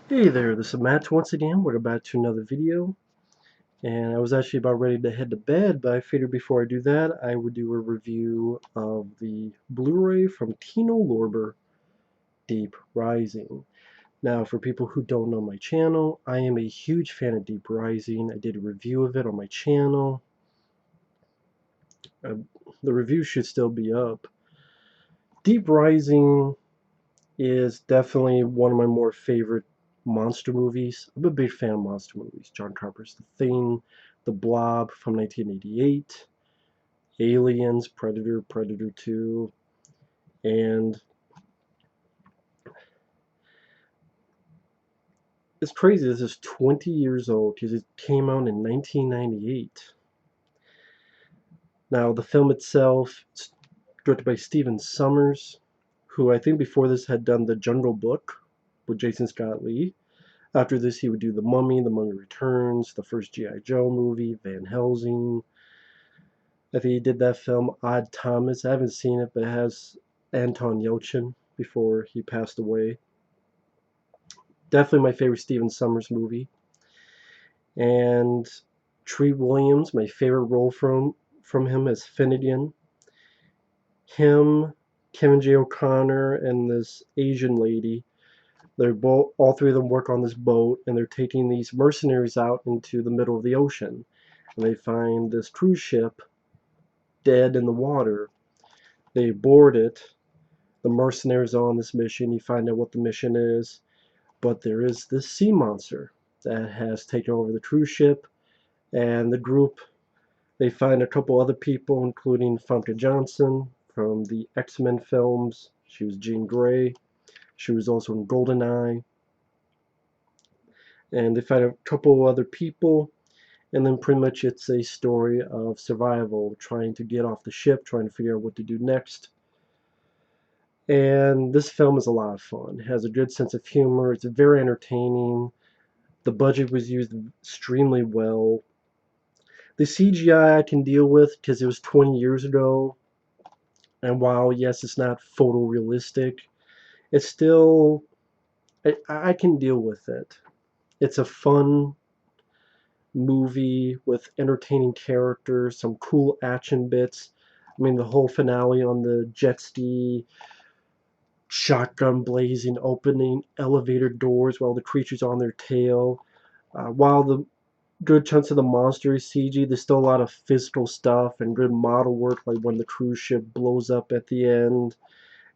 Hey there, this is Matt once again. We're back to another video, and I was actually about ready to head to bed, but I figured before I do that, I would do a review of the Blu-ray from Kino Lorber, Deep Rising. Now, for people who don't know my channel, I am a huge fan of Deep Rising. I did a review of it on my channel. Uh, the review should still be up. Deep Rising is definitely one of my more favorite monster movies. I'm a big fan of monster movies. John Carpenter's The Thing, The Blob from 1988, Aliens, Predator, Predator 2, and it's crazy. This is 20 years old because it came out in 1998. Now, the film itself, it's directed by Stephen Sommers, who I think before this had done The Jungle Book with Jason Scott Lee. After this, he would do The Mummy, The Mummy Returns, the first G.I. Joe movie, Van Helsing. I think he did that film, Odd Thomas. I haven't seen it, but it has Anton Yelchin before he passed away. Definitely my favorite Stephen Sommers movie. And Treat Williams, my favorite role from him as Finnegan. Him, Kevin J. O'Connor, and this Asian lady. They're both, all three of them work on this boat, and they're taking these mercenaries out into the middle of the ocean. And they find this cruise ship dead in the water. They board it. The mercenaries are on this mission. You find out what the mission is. But there is this sea monster that has taken over the cruise ship. And the group, they find a couple other people, including Famke Johnson from the X-Men films. She was Jean Grey. She was also in GoldenEye. And they find a couple other people. And then pretty much it's a story of survival, trying to get off the ship, trying to figure out what to do next. And this film is a lot of fun. It has a good sense of humor. It's very entertaining. The budget was used extremely well. The CGI I can deal with because it was 20 years ago. And while, yes, it's not photorealistic, it's still, I can deal with it. It's a fun movie with entertaining characters, some cool action bits. I mean, the whole finale on the jet ski, shotgun blazing, opening elevator doors while the creature's on their tail. While the good chunks of the monster is CG, there's still a lot of physical stuff and good model work, like when the cruise ship blows up at the end,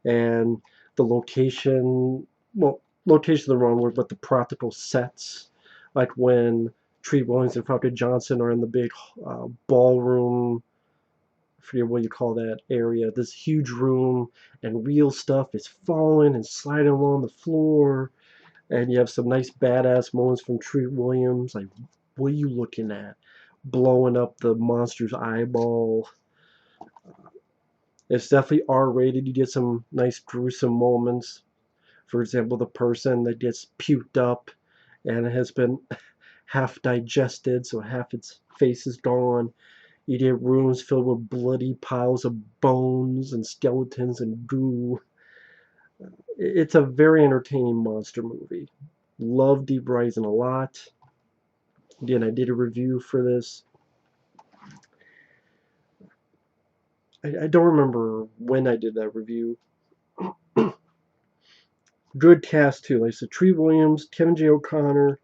and the location, well, location is the wrong word, but the practical sets, like when Treat Williams and Famke Johnson are in the big ballroom. I forget what you call that area. This huge room, and real stuff is falling and sliding along the floor. And you have some nice badass moments from Treat Williams, like, what are you looking at? Blowing up the monster's eyeball. It's definitely R-rated. You get some nice gruesome moments. For example, the person that gets puked up and has been half digested, so half its face is gone. You get rooms filled with bloody piles of bones and skeletons and goo. It's a very entertaining monster movie. Love Deep Rising a lot. Again, I did a review for this. I don't remember when I did that review. Good cast too. Like I said, Tree Williams, Kevin J. O'Connor,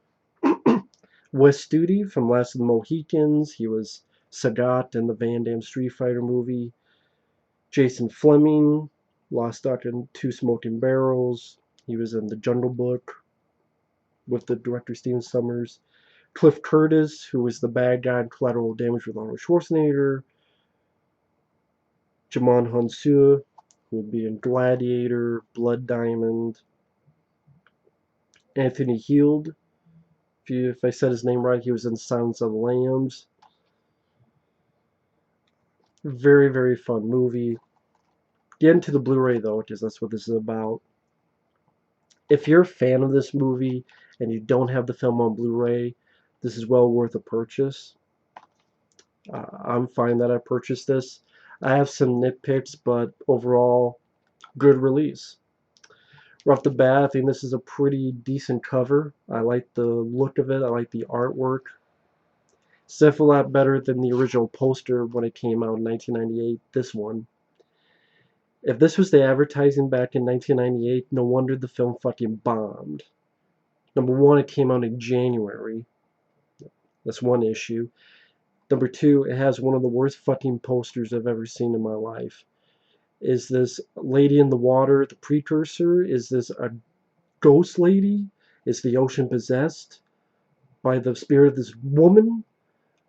Wes Studi from Last of the Mohicans. He was Sagat in the Van Damme Street Fighter movie. Jason Fleming, Lost Duck and Two Smoking Barrels. He was in The Jungle Book with the director Stephen Sommers. Cliff Curtis, who was the bad guy in Collateral Damage with Arnold Schwarzenegger. Jamon Hansu, who would be in Gladiator, Blood Diamond. Anthony Heald, if I said his name right, he was in Silence of the Lambs. Very, very fun movie. Get into the Blu-ray though, because that's what this is about. If you're a fan of this movie and you don't have the film on Blu-ray, this is well worth a purchase. I'm fine that I purchased this. I have some nitpicks, but overall, good release. Right off the bat, I think this is a pretty decent cover. I like the look of it. I like the artwork. It's definitely a lot better than the original poster when it came out in 1998. This one. If this was the advertising back in 1998, no wonder the film fucking bombed. Number one, it came out in January. That's one issue. Number two, it has one of the worst fucking posters I've ever seen in my life. Is this lady in the water the precursor? Is this a ghost lady? Is the ocean possessed by the spirit of this woman?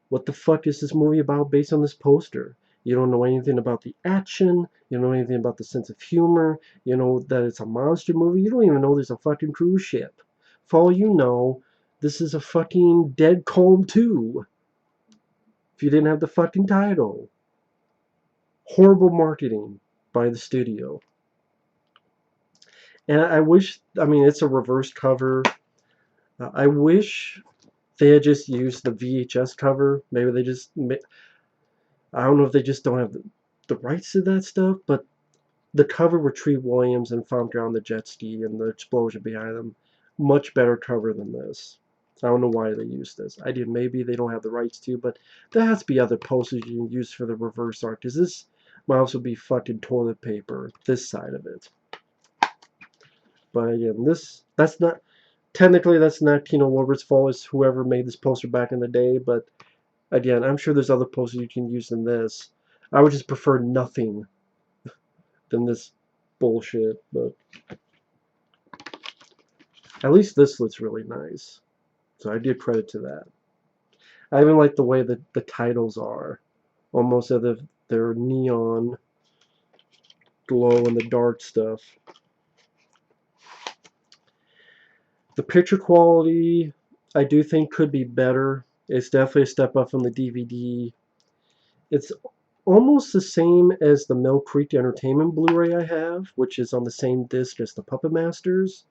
What the fuck is this movie about based on this poster? You don't know anything about the action. You don't know anything about the sense of humor. You know that it's a monster movie. You don't even know there's a fucking cruise ship. For all you know, this is a fucking Dead Calm 2. If you didn't have the fucking title. Horrible marketing by the studio. And I wish, I mean, it's a reverse cover. I wish they had just used the VHS cover. Maybe they just, I don't know if they just don't have the rights to that stuff, but the cover with Treat Williams and Famke on the jet ski and the explosion behind them, much better cover than this. I don't know why they used this. I did. Maybe they don't have the rights to, but there has to be other posters you can use for the reverse art, because this might also be fucking toilet paper, this side of it. But again, that's not, technically that's not Kino Lorber's fault. It's whoever made this poster back in the day, but again, I'm sure there's other posters you can use than this. I would just prefer nothing than this bullshit, but at least this looks really nice. So I give credit to that. I even like the way that the titles are. Almost as if they're neon glow in the dark stuff. The picture quality, I do think could be better. It's definitely a step up from the DVD. It's almost the same as the Mill Creek Entertainment Blu-ray I have, which is on the same disc as the Puppet Masters.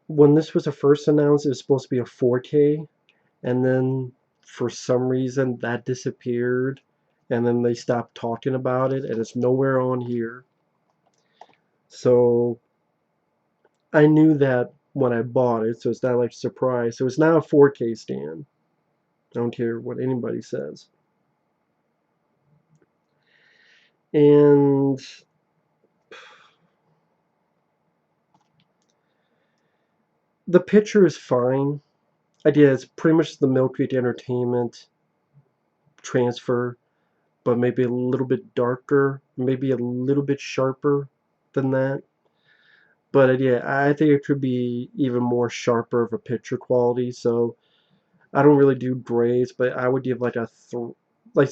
When this was first announced, it was supposed to be a 4K, and then for some reason that disappeared, and then they stopped talking about it, and it's nowhere on here. So I knew that when I bought it, so it's not like a surprise. So it's now a 4K stand. I don't care what anybody says. And the picture is fine. Idea it's pretty much the Mill Creek Entertainment transfer, but maybe a little bit darker, maybe a little bit sharper than that. But yeah, I think it could be even more sharper of a picture quality. So I don't really do grades, but I would give like a like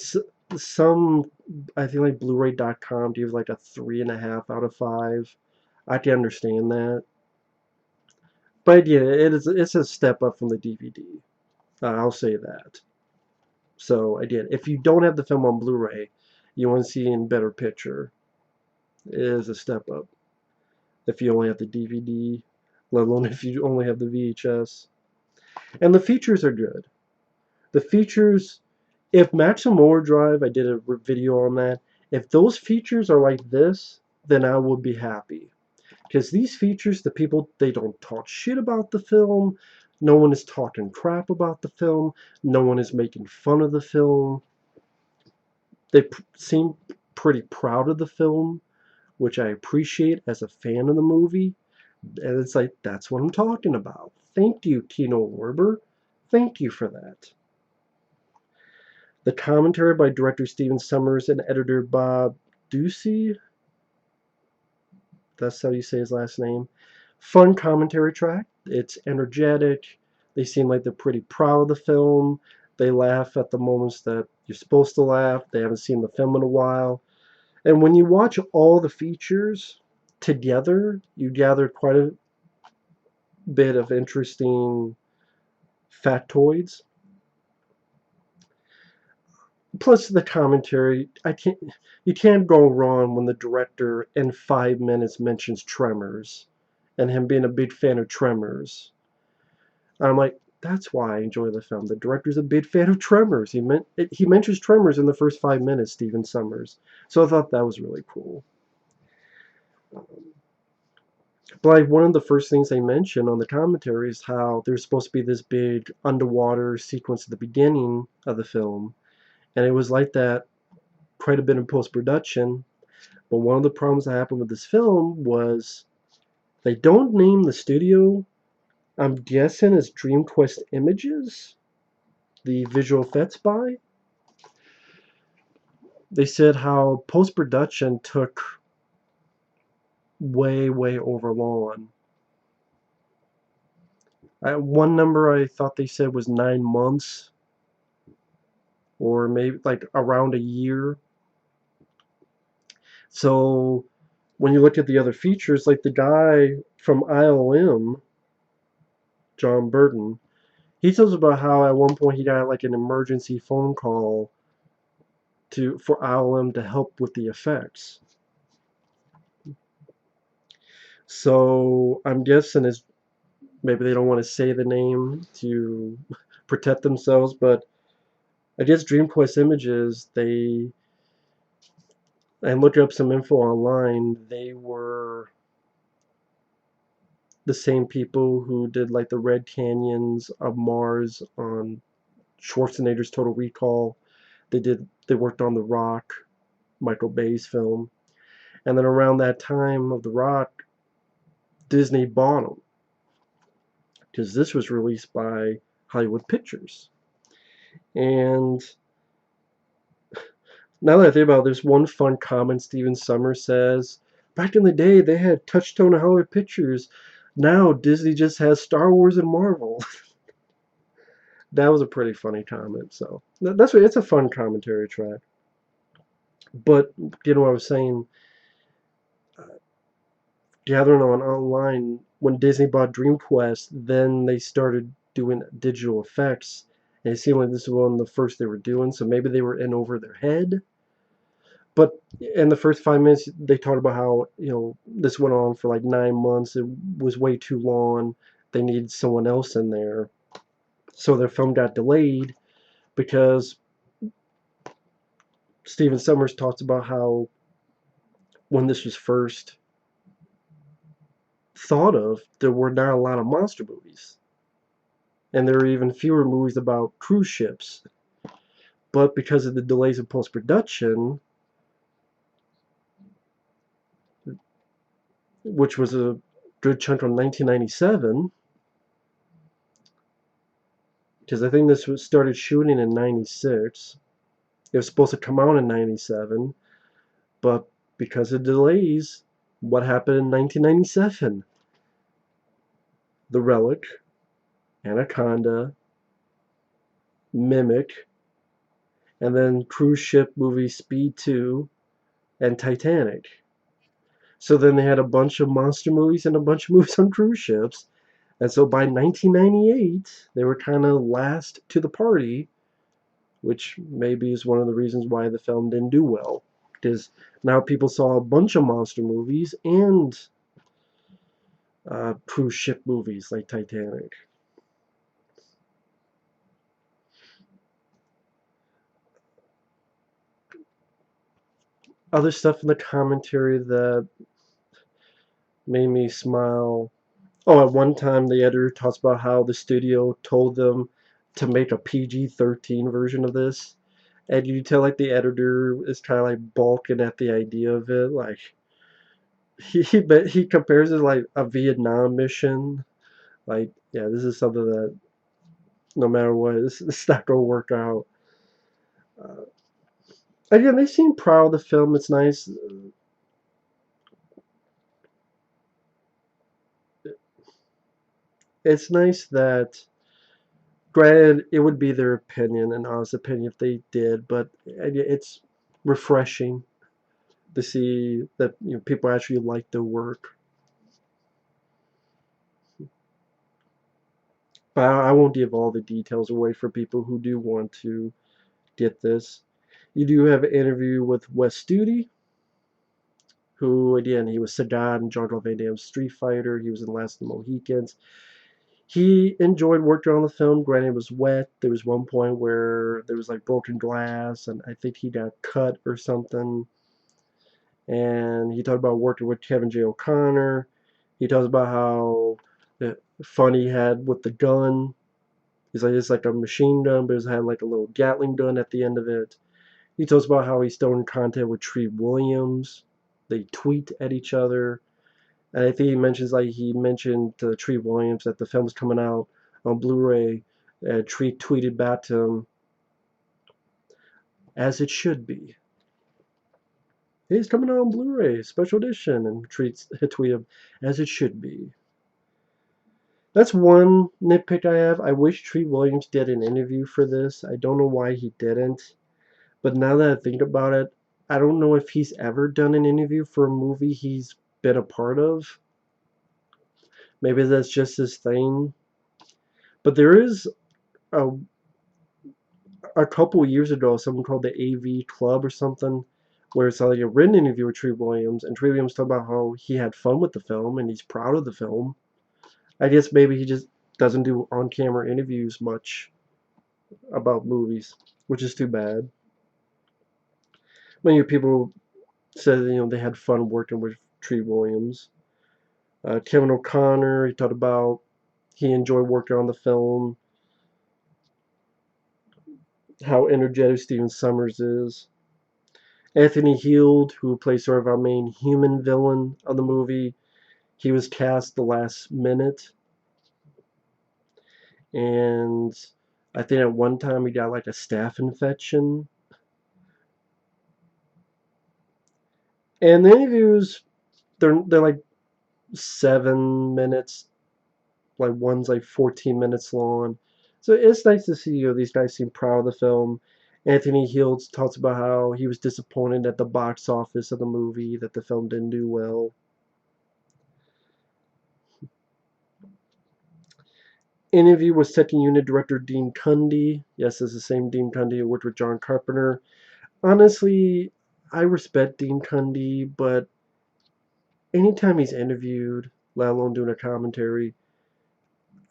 some, I think like Blu-ray.com gives like a 3.5 out of 5. I can understand that. But yeah, it's a step up from the DVD. I'll say that. So again, if you don't have the film on Blu-ray, you want to see in better picture, it is a step up. If you only have the DVD, let alone if you only have the VHS. And the features are good. The features, if Maximum Overdrive, I did a video on that, if those features are like this, then I would be happy. Because these features, the people, they don't talk shit about the film. No one is talking crap about the film. No one is making fun of the film. They seem pretty proud of the film, which I appreciate as a fan of the movie. And it's like, that's what I'm talking about. Thank you, Kino Lorber. Thank you for that. The commentary by director Stephen Sommers and editor Bob Ducey. That's how you say his last name. Fun commentary track. It's energetic. They seem like they're pretty proud of the film. They laugh at the moments that you're supposed to laugh. They haven't seen the film in a while. And when you watch all the features together, you gather quite a bit of interesting factoids. Plus the commentary, you can't go wrong when the director in 5 minutes mentions Tremors and him being a big fan of Tremors. I'm like, that's why I enjoy the film. The director's a big fan of Tremors. He mentions Tremors in the first 5 minutes, Stephen Sommers. So I thought that was really cool. But like one of the first things they mentioned on the commentary is how there's supposed to be this big underwater sequence at the beginning of the film, and it was like that quite a bit in post-production. But one of the problems that happened with this film was they don't name the studio. I'm guessing it's DreamQuest Images, the visual effects by. They said how post-production took way, way over long. One number I thought they said was 9 months, or maybe like around a year. So when you look at the other features, like the guy from ILM, John Burton, he tells about how at one point he got like an emergency phone call for ILM to help with the effects. So I'm guessing is maybe they don't want to say the name to protect themselves, but I guess DreamQuest Images, they, and look up some info online, they were the same people who did like the Red Canyons of Mars on Schwarzenegger's Total Recall. They worked on The Rock, Michael Bay's film. And then around that time of The Rock, Disney bought them because this was released by Hollywood Pictures. And now that I think about it, there's one fun comment Steven Summers says. Back in the day, they had Touchstone and Hollywood Pictures. Now Disney just has Star Wars and Marvel. That was a pretty funny comment. So that's what it's a fun commentary track. But you know what I was saying, gathering on online when Disney bought DreamQuest, then they started doing digital effects, and it seemed like this was one of the first they were doing. So maybe they were in over their head. But in the first 5 minutes, they talked about how this went on for like 9 months. It was way too long. They needed someone else in there, so their film got delayed because Stephen Summers talks about how when this was first thought of, there were not a lot of monster movies, and there were even fewer movies about cruise ships. But because of the delays in post production, which was a good chunk from 1997, because I think this was started shooting in 96. It was supposed to come out in 97, but because of delays, what happened in 1997? The Relic, Anaconda, Mimic, and then cruise ship movie Speed 2 and Titanic. So then they had a bunch of monster movies and a bunch of movies on cruise ships. And so by 1998, they were kind of last to the party, which maybe is one of the reasons why the film didn't do well. Because now people saw a bunch of monster movies and cruise ship movies like Titanic. Other stuff in the commentary that made me smile. Oh, at one time the editor talks about how the studio told them to make a PG-13 version of this. And you tell like the editor is kind of like balking at the idea of it. Like he compares it like a Vietnam mission. Like, yeah, this is something that no matter what, it's not gonna work out. Uh, Again, they seem proud of the film. It's nice. It's nice that, granted, it would be their opinion, an honest opinion if they did, but it's refreshing to see that people actually like their work. But I won't give all the details away for people who do want to get this. You do have an interview with Wes Studi, who, again, he was Sagat in Jean-Claude Van Damme's Street Fighter. He was in Last of the Mohicans. He enjoyed working on the film. Granted, it was wet. There was one point where there was like broken glass, and I think he got cut or something. And he talked about working with Kevin J. O'Connor. He talks about how fun he had with the gun. He's like, it's like a machine gun, but it had like a little Gatling gun at the end of it. He talks about how he's still in contact with Tree Williams. They tweet at each other. And I think he mentioned to Tree Williams that the film's coming out on Blu-ray. Tree tweeted back to him, as it should be. Hey, it's coming out on Blu-ray, special edition. And Tree tweeted him, as it should be. That's one nitpick I have. I wish Tree Williams did an interview for this. I don't know why he didn't. But now that I think about it, I don't know if he's ever done an interview for a movie he's been a part of. Maybe that's just his thing. But there is a, a couple years ago, something called the AV Club or something, where it's like a written interview with Tree Williams, and Tree Williams talked about how he had fun with the film and he's proud of the film. I guess maybe he just doesn't do on-camera interviews much about movies, which is too bad. Many people said they had fun working with Tree Williams. Kevin O'Connor, he talked about he enjoyed working on the film, how energetic Stephen Summers is. Anthony Heald, who plays sort of our main human villain of the movie, he was cast the last minute. And I think at one time he got like a staph infection. And the interviews, they're like 7 minutes, like one's like 14 minutes long. So it's nice to see these guys seem proud of the film. Anthony Heald talks about how he was disappointed at the box office of the movie, that the film didn't do well. Interview with second unit director Dean Cundey. Yes, it's the same Dean Cundey who worked with John Carpenter. Honestly, I respect Dean Cundey, but anytime he's interviewed, let alone doing a commentary,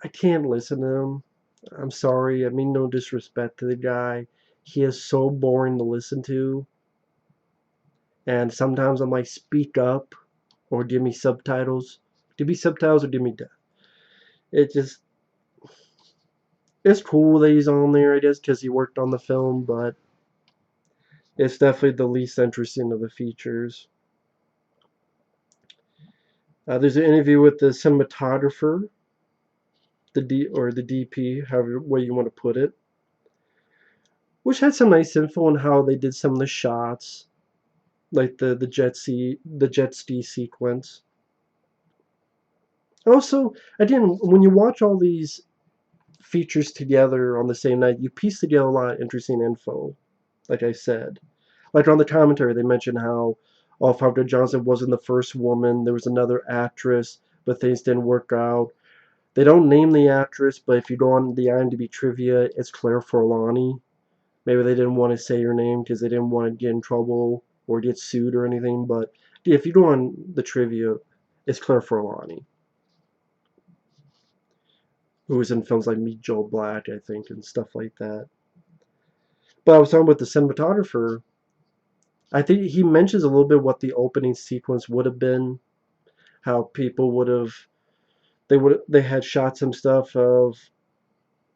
I can't listen to him. I'm sorry, I mean no disrespect to the guy. He is so boring to listen to. And sometimes I'm like, speak up or give me subtitles. Give me subtitles or give me death. It just, it's cool that he's on there, I guess, because he worked on the film, but it's definitely the least interesting of the features. There's an interview with the cinematographer, the DP, however way you want to put it, which had some nice info on how they did some of the shots, like the jet ski sequence. Also, again, when you watch all these features together on the same night, you piece together a lot of interesting info. Like I said, like on the commentary, they mentioned how Alfonso Johnson wasn't the first woman. There was another actress, but things didn't work out. They don't name the actress, but if you go on the IMDb trivia, it's Claire Forlani. Maybe they didn't want to say her name because they didn't want to get in trouble or get sued or anything. But if you go on the trivia, it's Claire Forlani, who was in films like Meet Joe Black, I think, and stuff like that. But I was talking about the cinematographer. I think he mentions a little bit what the opening sequence would have been, how people would have they had shot some stuff of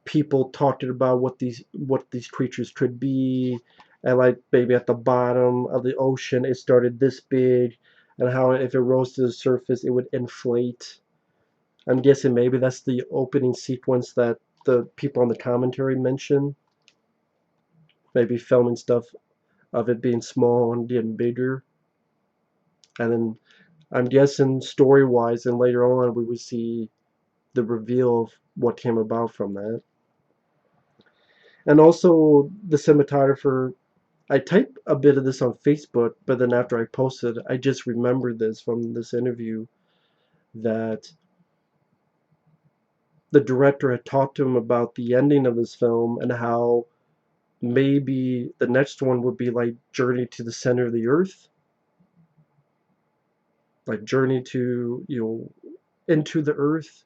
people talking about what these creatures could be, and like maybe at the bottom of the ocean it started this big, and how if it rose to the surface it would inflate. I'm guessing maybe that's the opening sequence that the people on the commentary mention. Maybe filming stuff of it being small and getting bigger. And then I'm guessing story-wise and later on we would see the reveal of what came about from that. And also the cinematographer, I typed a bit of this on Facebook, but then after I posted, I just remembered this from this interview, that the director had talked to him about the ending of this film and how maybe the next one would be like Journey to the Center of the Earth, like Journey to, into the Earth.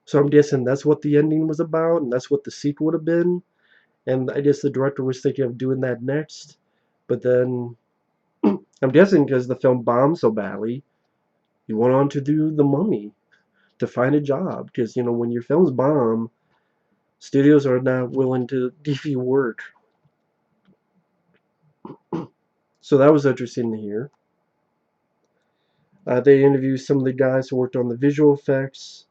So I'm guessing that's what the ending was about, and that's what the sequel would have been. And I guess the director was thinking of doing that next. But then, I'm guessing because the film bombed so badly, He went on to do The Mummy to find a job because when your films bomb, studios are not willing to give you work. So that was interesting to hear. They interviewed some of the guys who worked on the visual effects.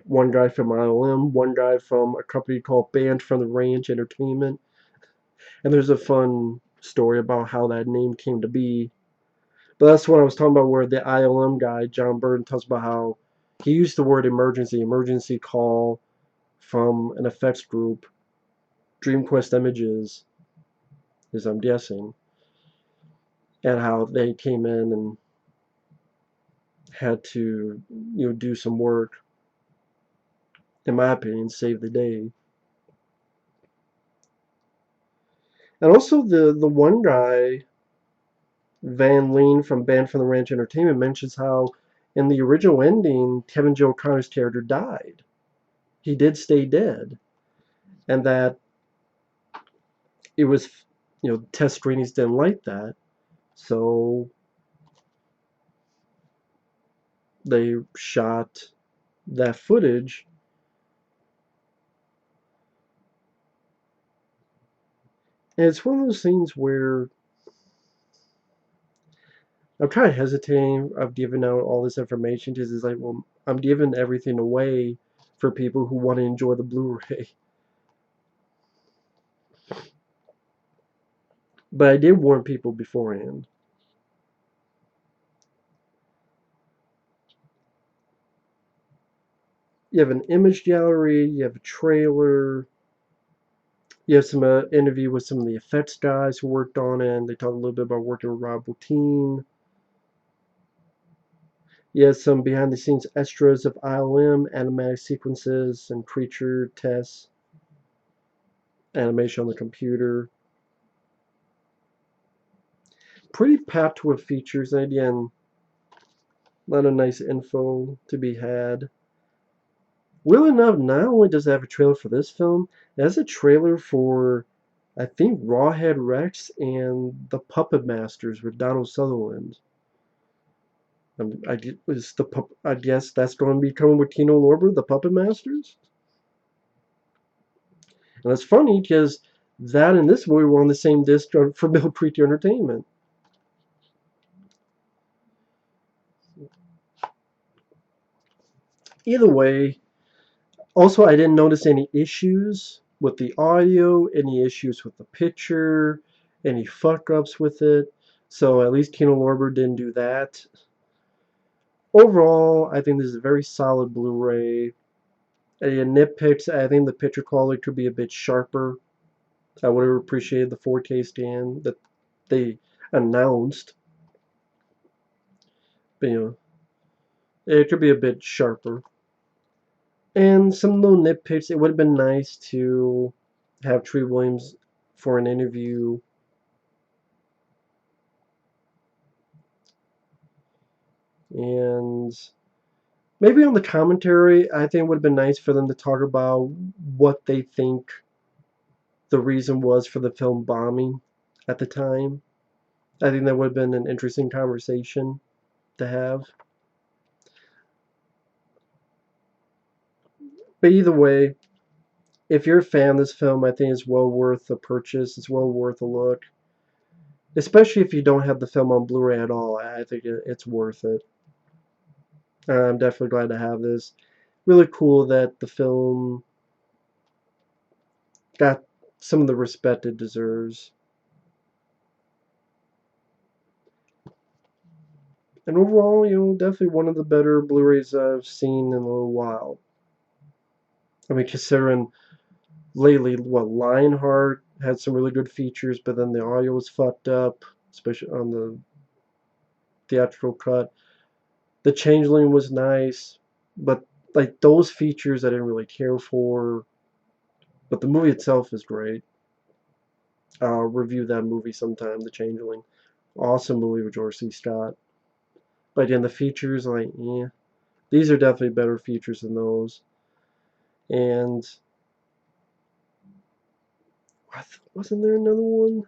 One guy from ILM, one guy from a company called Band from the Range Entertainment. And there's a fun story about how that name came to be. But that's what I was talking about, where the ILM guy, John Burton, talks about how he used the word emergency call from an effects group, DreamQuest Images, as I'm guessing, and how they came in and had to, do some work, in my opinion, save the day. And also the one guy, Van Lean from Band from the Ranch Entertainment, mentions how in the original ending, Kevin Joe Connor's character died. He did stay dead. And that it was, test screenings didn't like that. So they shot that footage. And it's one of those things where I'm kind of hesitating of giving out all this information because it's like, well, I'm giving everything away for people who want to enjoy the Blu-ray. But I did warn people beforehand. You have an image gallery, you have a trailer, you have some interview with some of the effects guys who worked on it, and they talk a little bit about working with Rob Bottin. You have some behind the scenes extras of ILM, animatic sequences and creature tests, animation on the computer. Pretty packed with features, and again, a lot of nice info to be had. Well enough, not only does it have a trailer for this film, it has a trailer for, I think, Rawhead Rex and The Puppet Masters with Donald Sutherland. I guess that's going to be coming with Kino Lorber, The Puppet Masters. And it's funny because that and this movie were on the same disc for Mill Creek Entertainment. Either way, also I didn't notice any issues with the audio, any issues with the picture, any fuck ups with it. So at least Kino Lorber didn't do that. Overall, I think this is a very solid Blu-ray. Nitpicks, I think the picture quality could be a bit sharper. I would have appreciated the 4K stand that they announced. But, it could be a bit sharper. And some little nitpicks, it would have been nice to have Tree Williams for an interview. And maybe on the commentary, I think it would have been nice for them to talk about what they think the reason was for the film bombing at the time. I think that would have been an interesting conversation to have. But either way, if you're a fan of this film, I think it's well worth a purchase. It's well worth a look. Especially if you don't have the film on Blu-ray at all, I think it's worth it. I'm definitely glad to have this. Really cool that the film got some of the respect it deserves. And overall, definitely one of the better Blu-rays I've seen in a little while. I mean, considering lately, Lionheart had some really good features, but then the audio was fucked up, especially on the theatrical cut. The Changeling was nice, but like those features I didn't really care for. But the movie itself is great. I'll review that movie sometime, The Changeling. Awesome movie with George C. Scott. But again, the features, like, yeah. These are definitely better features than those. And wasn't there another one?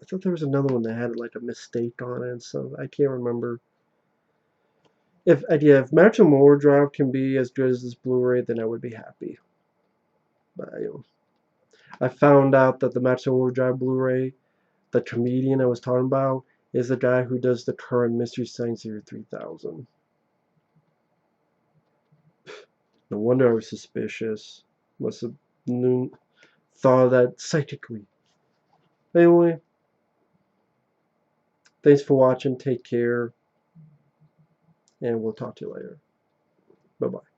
I thought there was another one that had like a mistake on it, so I can't remember. If Maximum Overdrive can be as good as this Blu-ray, then I would be happy. But I found out that the Maximum Overdrive Blu-ray, the comedian I was talking about, is the guy who does the current Mystery Science Theater 3000. No wonder I was suspicious. Must have thought of that psychically. Anyway, thanks for watching. Take care. And we'll talk to you later. Bye-bye.